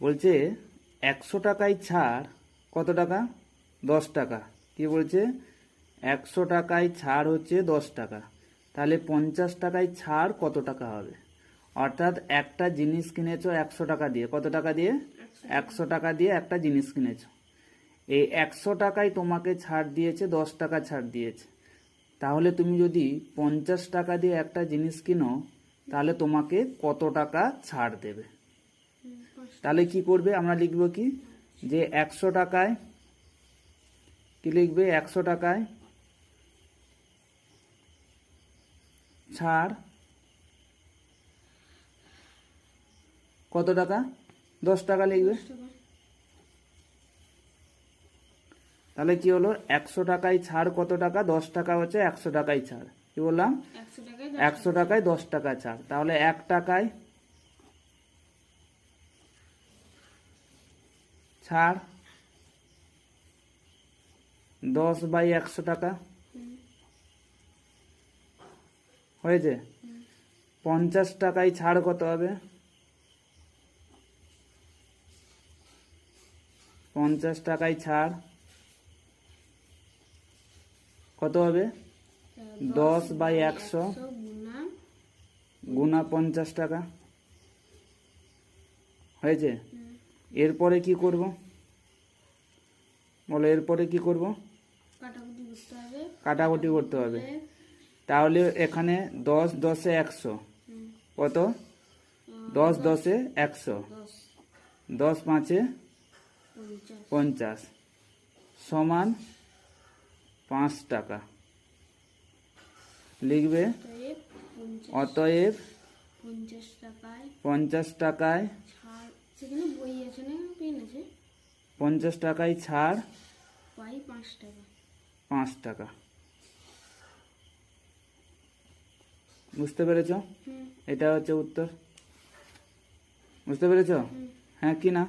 বলছে 100 টাকায় ছাড় কত টাকা? 10 টাকা। কি বলছে? 100 টাকায় ছাড় হচ্ছে 10 টাকা, তাহলে 50 টাকায় ছাড় কত টাকা হবে? অর্থাৎ একটা জিনিস কিনেছো 100 টাকা দিয়ে। কত টাকা দিয়ে? 100 টাকা দিয়ে একটা জিনিস কিনেছো। এই 100 টাকায় তোমাকে ছাড় দিয়েছে, 10 টাকা ছাড় দিয়েছে। তাহলে তুমি যদি 50 টাকা দিয়ে একটা জিনিস কিনো, তাহলে তোমাকে কত টাকা ছাড় দেবে? তাহলে কি করবে? আমরা লিখবো কি, যে 100 টাকায়, কি লিখবে? 100 টাকায় ছাড় কত টাকা? 10 টাকা লিখবে। তাহলে কি হলো? 100 টাকায় ছাড় কত টাকা? 10 টাকা হচ্ছে 100 টাকায় ছাড়। কি বললাম? 100 টাকায় 10 টাকা ছাড়। তাহলে 1 টাকায় ছাড় 10/100 টাকা হয়েছে। 50 টাকায় ছাড় কত হবে? 50 টাকায় ছাড় কত হবে? 10/100 গুণা 50 টাকা হয়েছে। এরপরে কি করব? বলো, এরপরে কি করব? কাটাকুটি করতে হবে। তাহলে এখানে 10 10 এ 100 কত? 10 10 এ 100, 10 5 এ 50 সমান 5 টাকা লিখবে। অতএব 50 টাকায় 50 টাকায় ছাড় 5 টাকা। বুঝতে পেরেছ? এটা হচ্ছে উত্তর। বুঝতে পেরেছ? হ্যাঁ কি না?